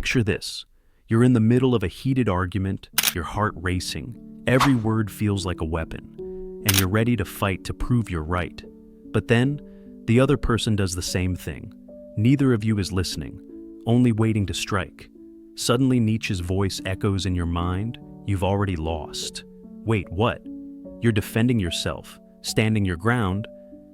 Picture this. You're in the middle of a heated argument, your heart racing, every word feels like a weapon, and you're ready to fight to prove you're right. But then, the other person does the same thing. Neither of you is listening, only waiting to strike. Suddenly Nietzsche's voice echoes in your mind, you've already lost. Wait, what? You're defending yourself, standing your ground?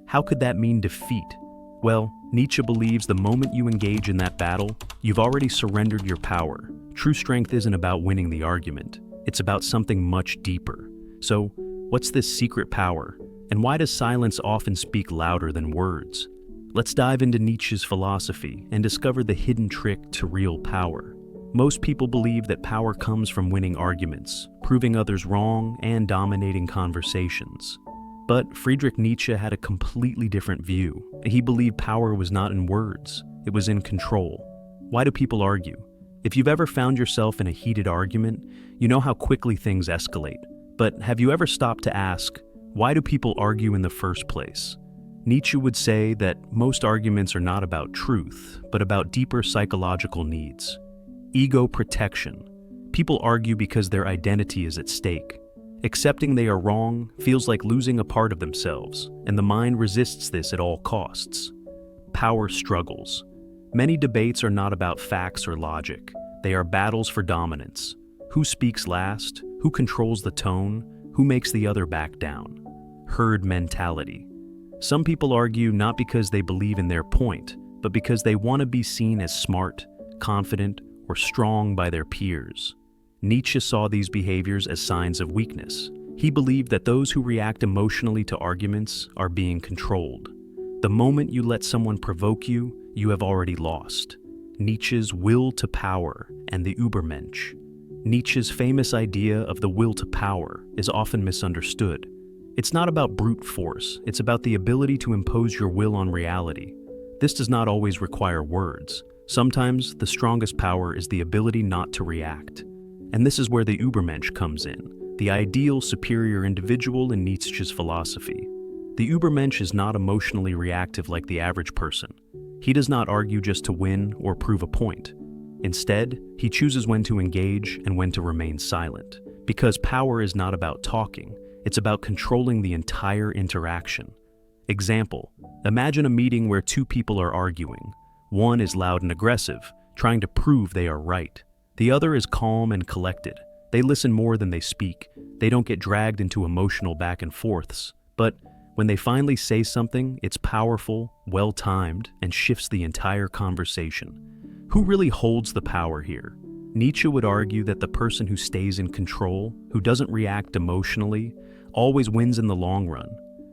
How could that mean defeat? Well, Nietzsche believes the moment you engage in that battle, you've already surrendered your power. True strength isn't about winning the argument. It's about something much deeper. So, what's this secret power? And why does silence often speak louder than words? Let's dive into Nietzsche's philosophy and discover the hidden trick to real power. Most people believe that power comes from winning arguments, proving others wrong, and dominating conversations. But Friedrich Nietzsche had a completely different view. He believed power was not in words, it was in control. Why do people argue? If you've ever found yourself in a heated argument, you know how quickly things escalate. But have you ever stopped to ask, why do people argue in the first place? Nietzsche would say that most arguments are not about truth, but about deeper psychological needs. Ego protection. People argue because their identity is at stake. Accepting they are wrong feels like losing a part of themselves, and the mind resists this at all costs. Power struggles. Many debates are not about facts or logic. They are battles for dominance. Who speaks last? Who controls the tone? Who makes the other back down? Herd mentality. Some people argue not because they believe in their point, but because they want to be seen as smart, confident, or strong by their peers. Nietzsche saw these behaviors as signs of weakness. He believed that those who react emotionally to arguments are being controlled. The moment you let someone provoke you, you have already lost. Nietzsche's will to power and the Übermensch. Nietzsche's famous idea of the will to power is often misunderstood. It's not about brute force, it's about the ability to impose your will on reality. This does not always require words. Sometimes the strongest power is the ability not to react. And this is where the Übermensch comes in, the ideal superior individual in Nietzsche's philosophy. The Übermensch is not emotionally reactive like the average person. He does not argue just to win or prove a point. Instead, he chooses when to engage and when to remain silent. Because power is not about talking, it's about controlling the entire interaction. Example, imagine a meeting where two people are arguing. One is loud and aggressive, trying to prove they are right. The other is calm and collected. They listen more than they speak. They don't get dragged into emotional back and forths. But when they finally say something, it's powerful, well-timed, and shifts the entire conversation. Who really holds the power here? Nietzsche would argue that the person who stays in control, who doesn't react emotionally, always wins in the long run.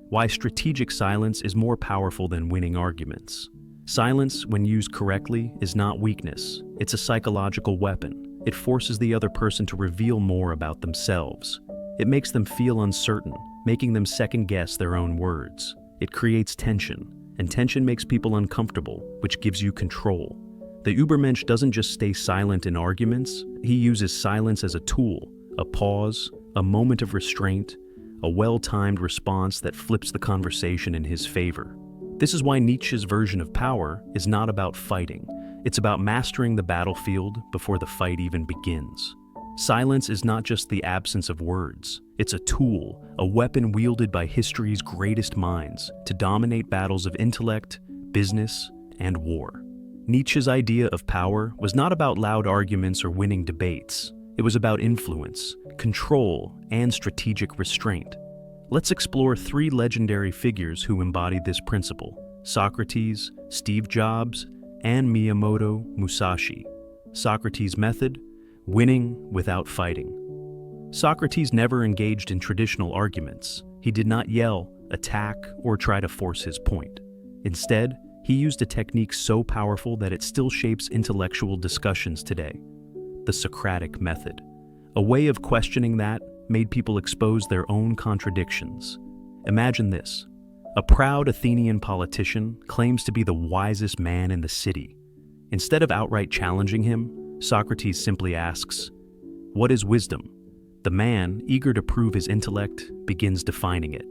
Why strategic silence is more powerful than winning arguments. Silence, when used correctly, is not weakness. It's a psychological weapon. It forces the other person to reveal more about themselves. It makes them feel uncertain, making them second-guess their own words. It creates tension, and tension makes people uncomfortable, which gives you control. The Übermensch doesn't just stay silent in arguments, he uses silence as a tool, a pause, a moment of restraint, a well-timed response that flips the conversation in his favor. This is why Nietzsche's version of power is not about fighting. It's about mastering the battlefield before the fight even begins. Silence is not just the absence of words. It's a tool, a weapon wielded by history's greatest minds to dominate battles of intellect, business, and war. Nietzsche's idea of power was not about loud arguments or winning debates. It was about influence, control, and strategic restraint. Let's explore three legendary figures who embodied this principle: Socrates, Steve Jobs, and Miyamoto Musashi. Socrates' method: winning without fighting. Socrates never engaged in traditional arguments. He did not yell, attack, or try to force his point. Instead, he used a technique so powerful that it still shapes intellectual discussions today: the Socratic method. A way of questioning that made people expose their own contradictions. Imagine this. A proud Athenian politician claims to be the wisest man in the city. Instead of outright challenging him, Socrates simply asks, "What is wisdom?" The man, eager to prove his intellect, begins defining it.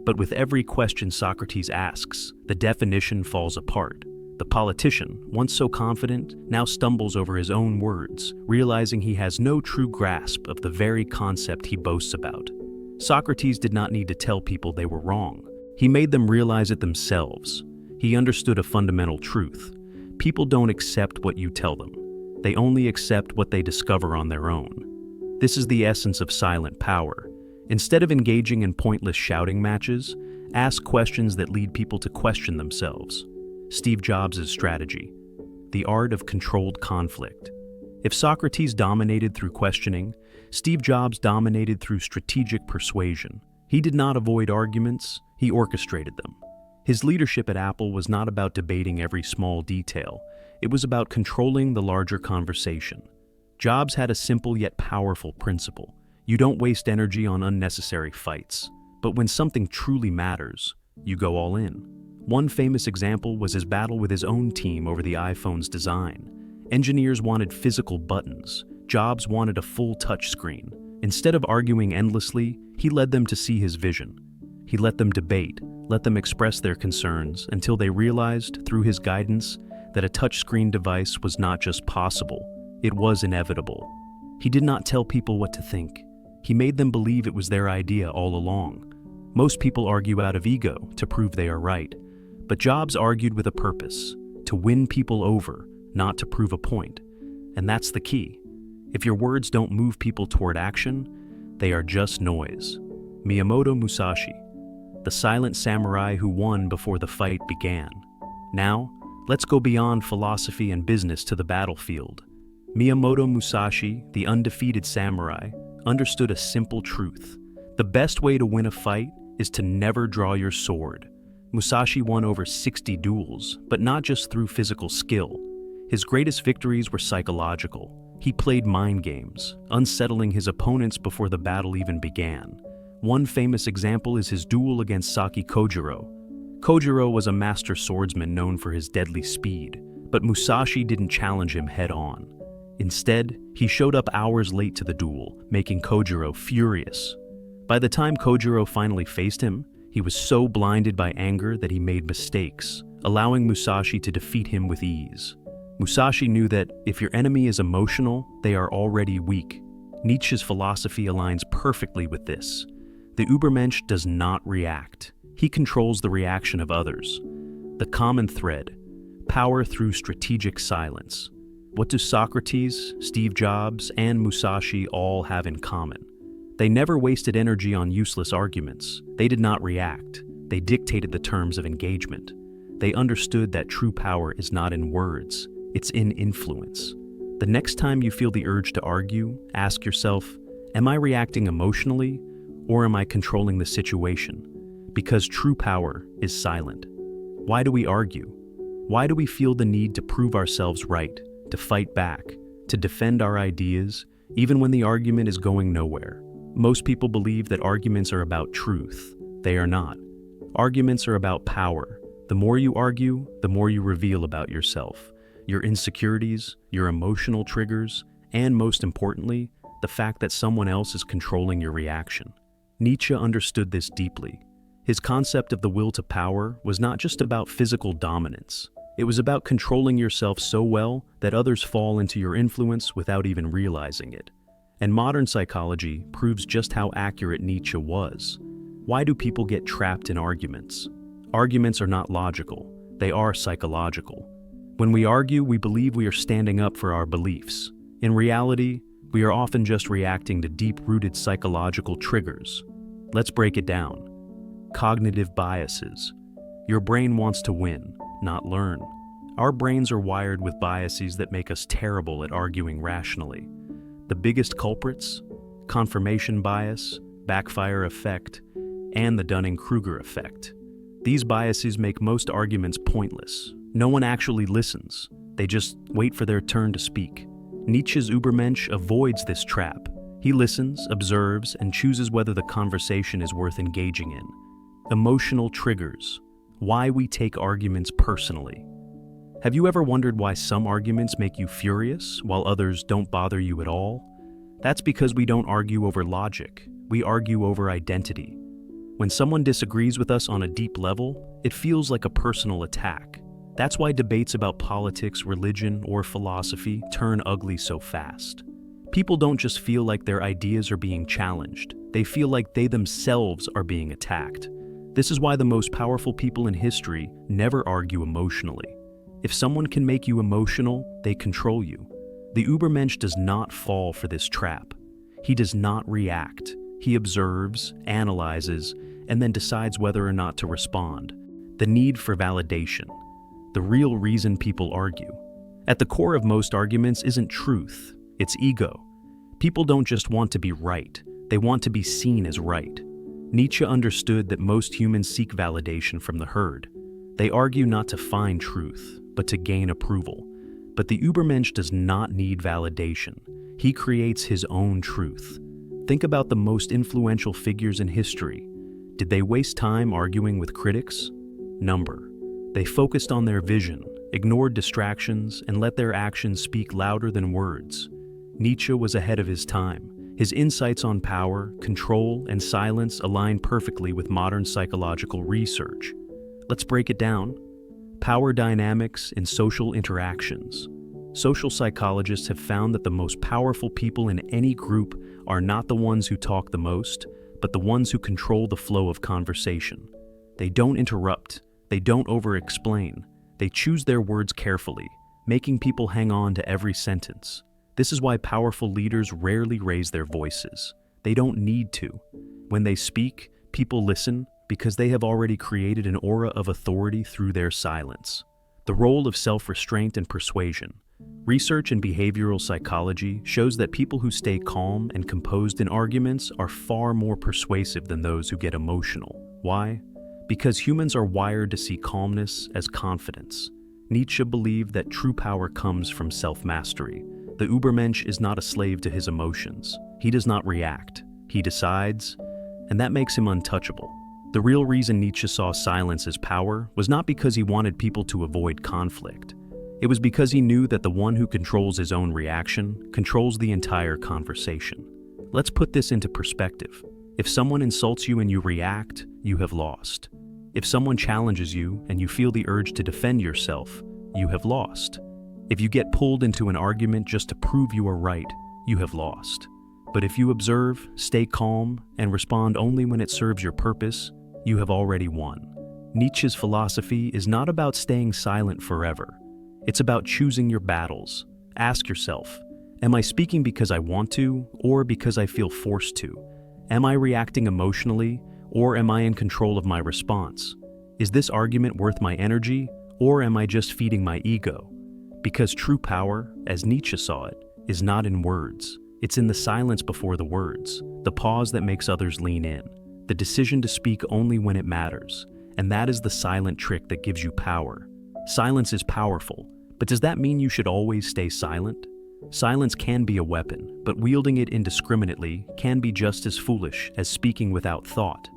But with every question Socrates asks, the definition falls apart. The politician, once so confident, now stumbles over his own words, realizing he has no true grasp of the very concept he boasts about. Socrates did not need to tell people they were wrong. He made them realize it themselves. He understood a fundamental truth. People don't accept what you tell them. They only accept what they discover on their own. This is the essence of silent power. Instead of engaging in pointless shouting matches, ask questions that lead people to question themselves. Steve Jobs' strategy, the art of controlled conflict. If Socrates dominated through questioning, Steve Jobs dominated through strategic persuasion. He did not avoid arguments, he orchestrated them. His leadership at Apple was not about debating every small detail. It was about controlling the larger conversation. Jobs had a simple yet powerful principle. You don't waste energy on unnecessary fights. But when something truly matters, you go all in. One famous example was his battle with his own team over the iPhone's design. Engineers wanted physical buttons. Jobs wanted a full touchscreen. Instead of arguing endlessly, he led them to see his vision. He let them debate, let them express their concerns until they realized, through his guidance, that a touchscreen device was not just possible, it was inevitable. He did not tell people what to think. He made them believe it was their idea all along. Most people argue out of ego to prove they are right. But Jobs argued with a purpose, to win people over, not to prove a point. And that's the key. If your words don't move people toward action, they are just noise. Miyamoto Musashi, the silent samurai who won before the fight began. Now, let's go beyond philosophy and business to the battlefield. Miyamoto Musashi, the undefeated samurai, understood a simple truth. The best way to win a fight is to never draw your sword. Musashi won over 60 duels, but not just through physical skill. His greatest victories were psychological. He played mind games, unsettling his opponents before the battle even began. One famous example is his duel against Saki Kojiro. Kojiro was a master swordsman known for his deadly speed, but Musashi didn't challenge him head-on. Instead, he showed up hours late to the duel, making Kojiro furious. By the time Kojiro finally faced him, he was so blinded by anger that he made mistakes, allowing Musashi to defeat him with ease. Musashi knew that if your enemy is emotional, they are already weak. Nietzsche's philosophy aligns perfectly with this. The Übermensch does not react. He controls the reaction of others. The common thread, power through strategic silence. What do Socrates, Steve Jobs, and Musashi all have in common? They never wasted energy on useless arguments. They did not react. They dictated the terms of engagement. They understood that true power is not in words, it's in influence. The next time you feel the urge to argue, ask yourself, am I reacting emotionally, or am I controlling the situation? Because true power is silent. Why do we argue? Why do we feel the need to prove ourselves right, to fight back, to defend our ideas, even when the argument is going nowhere? Most people believe that arguments are about truth. They are not. Arguments are about power. The more you argue, the more you reveal about yourself, your insecurities, your emotional triggers, and most importantly, the fact that someone else is controlling your reaction. Nietzsche understood this deeply. His concept of the will to power was not just about physical dominance. It was about controlling yourself so well that others fall into your influence without even realizing it. And modern psychology proves just how accurate Nietzsche was. Why do people get trapped in arguments? Arguments are not logical, they are psychological. When we argue, we believe we are standing up for our beliefs. In reality, we are often just reacting to deep-rooted psychological triggers. Let's break it down. Cognitive biases. Your brain wants to win, not learn. Our brains are wired with biases that make us terrible at arguing rationally. The biggest culprits? Confirmation bias, backfire effect, and the Dunning-Kruger effect. These biases make most arguments pointless. No one actually listens. They just wait for their turn to speak. Nietzsche's Übermensch avoids this trap. He listens, observes, and chooses whether the conversation is worth engaging in. Emotional triggers. Why we take arguments personally. Have you ever wondered why some arguments make you furious while others don't bother you at all? That's because we don't argue over logic. We argue over identity. When someone disagrees with us on a deep level, it feels like a personal attack. That's why debates about politics, religion, or philosophy turn ugly so fast. People don't just feel like their ideas are being challenged, they feel like they themselves are being attacked. This is why the most powerful people in history never argue emotionally. If someone can make you emotional, they control you. The Übermensch does not fall for this trap. He does not react. He observes, analyzes, and then decides whether or not to respond. The need for validation. The real reason people argue. At the core of most arguments isn't truth, it's ego. People don't just want to be right, they want to be seen as right. Nietzsche understood that most humans seek validation from the herd. They argue not to find truth, but to gain approval. But the Übermensch does not need validation. He creates his own truth. Think about the most influential figures in history. Did they waste time arguing with critics? Number. They focused on their vision, ignored distractions, and let their actions speak louder than words. Nietzsche was ahead of his time. His insights on power, control, and silence align perfectly with modern psychological research. Let's break it down. Power dynamics in social interactions. Social psychologists have found that the most powerful people in any group are not the ones who talk the most, but the ones who control the flow of conversation. They don't interrupt. They don't over-explain. They choose their words carefully, making people hang on to every sentence. This is why powerful leaders rarely raise their voices. They don't need to. When they speak, people listen because they have already created an aura of authority through their silence. The role of self-restraint and persuasion. Research in behavioral psychology shows that people who stay calm and composed in arguments are far more persuasive than those who get emotional. Why? Because humans are wired to see calmness as confidence. Nietzsche believed that true power comes from self-mastery. The Übermensch is not a slave to his emotions. He does not react. He decides, and that makes him untouchable. The real reason Nietzsche saw silence as power was not because he wanted people to avoid conflict. It was because he knew that the one who controls his own reaction controls the entire conversation. Let's put this into perspective. If someone insults you and you react, you have lost. If someone challenges you and you feel the urge to defend yourself, you have lost. If you get pulled into an argument just to prove you are right, you have lost. But if you observe, stay calm, and respond only when it serves your purpose, you have already won. Nietzsche's philosophy is not about staying silent forever. It's about choosing your battles. Ask yourself, am I speaking because I want to, or because I feel forced to? Am I reacting emotionally, or am I in control of my response? Is this argument worth my energy, or am I just feeding my ego? Because true power, as Nietzsche saw it, is not in words. It's in the silence before the words, the pause that makes others lean in, the decision to speak only when it matters. And that is the silent trick that gives you power. Silence is powerful, but does that mean you should always stay silent? Silence can be a weapon, but wielding it indiscriminately can be just as foolish as speaking without thought.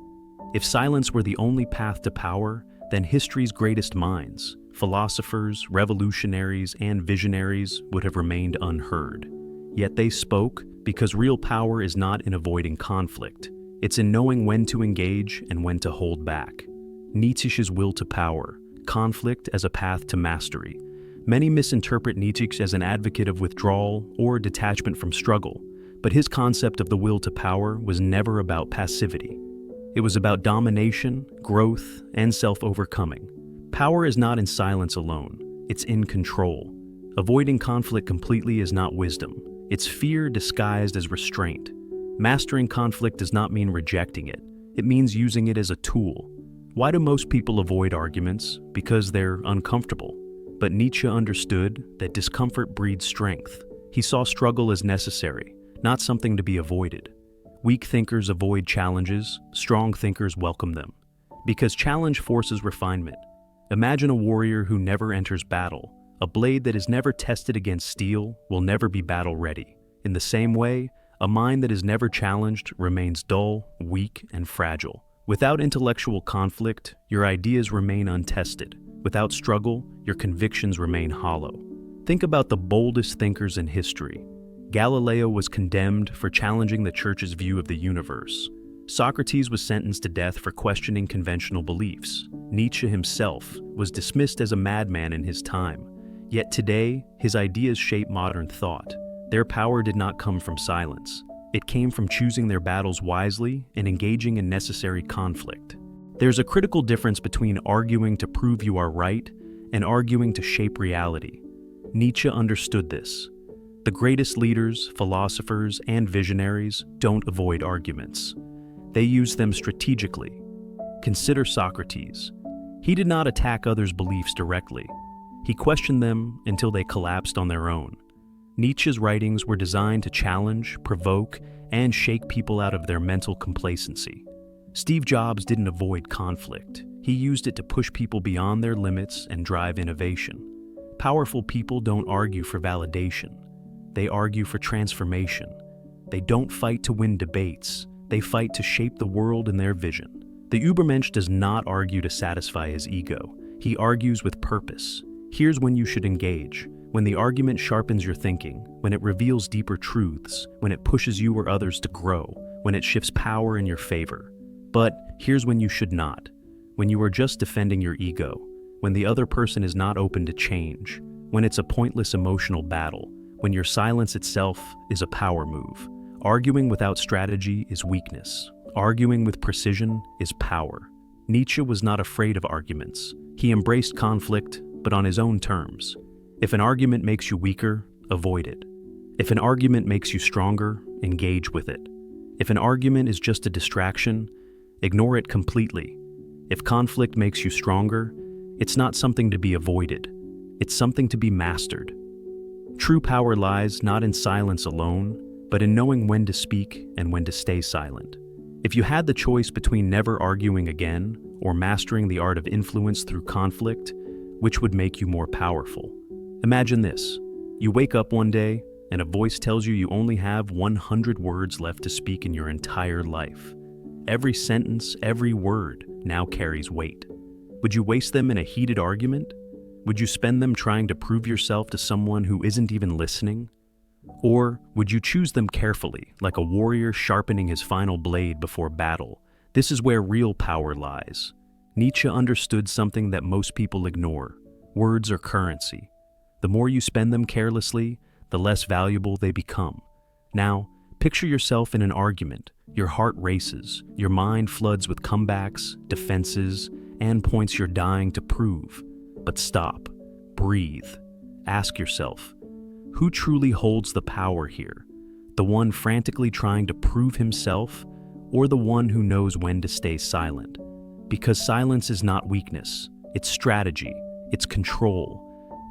If silence were the only path to power, then history's greatest minds, philosophers, revolutionaries, and visionaries would have remained unheard. Yet they spoke because real power is not in avoiding conflict. It's in knowing when to engage and when to hold back. Nietzsche's will to power, conflict as a path to mastery. Many misinterpret Nietzsche as an advocate of withdrawal or detachment from struggle, but his concept of the will to power was never about passivity. It was about domination, growth, and self-overcoming. Power is not in silence alone, it's in control. Avoiding conflict completely is not wisdom. It's fear disguised as restraint. Mastering conflict does not mean rejecting it. It means using it as a tool. Why do most people avoid arguments? Because they're uncomfortable. But Nietzsche understood that discomfort breeds strength. He saw struggle as necessary, not something to be avoided. Weak thinkers avoid challenges, strong thinkers welcome them. Because challenge forces refinement. Imagine a warrior who never enters battle. A blade that is never tested against steel will never be battle-ready. In the same way, a mind that is never challenged remains dull, weak, and fragile. Without intellectual conflict, your ideas remain untested. Without struggle, your convictions remain hollow. Think about the boldest thinkers in history. Galileo was condemned for challenging the Church's view of the universe. Socrates was sentenced to death for questioning conventional beliefs. Nietzsche himself was dismissed as a madman in his time. Yet today, his ideas shape modern thought. Their power did not come from silence. It came from choosing their battles wisely and engaging in necessary conflict. There's a critical difference between arguing to prove you are right and arguing to shape reality. Nietzsche understood this. The greatest leaders, philosophers, and visionaries don't avoid arguments. They use them strategically. Consider Socrates. He did not attack others' beliefs directly. He questioned them until they collapsed on their own. Nietzsche's writings were designed to challenge, provoke, and shake people out of their mental complacency. Steve Jobs didn't avoid conflict. He used it to push people beyond their limits and drive innovation. Powerful people don't argue for validation. They argue for transformation. They don't fight to win debates. They fight to shape the world in their vision. The Übermensch does not argue to satisfy his ego. He argues with purpose. Here's when you should engage. When the argument sharpens your thinking, when it reveals deeper truths, when it pushes you or others to grow, when it shifts power in your favor. But here's when you should not. When you are just defending your ego, when the other person is not open to change, when it's a pointless emotional battle, when your silence itself is a power move. Arguing without strategy is weakness. Arguing with precision is power. Nietzsche was not afraid of arguments. He embraced conflict, but on his own terms. If an argument makes you weaker, avoid it. If an argument makes you stronger, engage with it. If an argument is just a distraction, ignore it completely. If conflict makes you stronger, it's not something to be avoided. It's something to be mastered. True power lies not in silence alone, but in knowing when to speak and when to stay silent. If you had the choice between never arguing again or mastering the art of influence through conflict, which would make you more powerful? Imagine this. You wake up one day and a voice tells you only have 100 words left to speak in your entire life. Every sentence, every word now carries weight. Would you waste them in a heated argument? Would you spend them trying to prove yourself to someone who isn't even listening? Or would you choose them carefully, like a warrior sharpening his final blade before battle? This is where real power lies. Nietzsche understood something that most people ignore. Words are currency. The more you spend them carelessly, the less valuable they become. Now, picture yourself in an argument. Your heart races, your mind floods with comebacks, defenses, and points you're dying to prove. But stop, breathe, ask yourself, who truly holds the power here? The one frantically trying to prove himself, or the one who knows when to stay silent? Because silence is not weakness, it's strategy, it's control.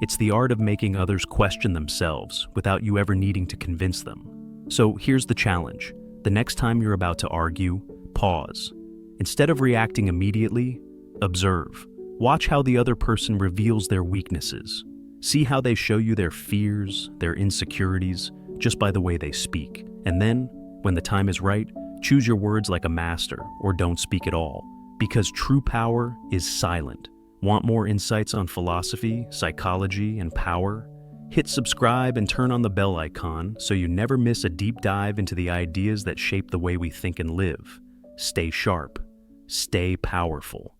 It's the art of making others question themselves without you ever needing to convince them. So here's the challenge. The next time you're about to argue, pause. Instead of reacting immediately, observe. Watch how the other person reveals their weaknesses. See how they show you their fears, their insecurities, just by the way they speak. And then, when the time is right, choose your words like a master or don't speak at all. Because true power is silent. Want more insights on philosophy, psychology, and power? Hit subscribe and turn on the bell icon so you never miss a deep dive into the ideas that shape the way we think and live. Stay sharp. Stay powerful.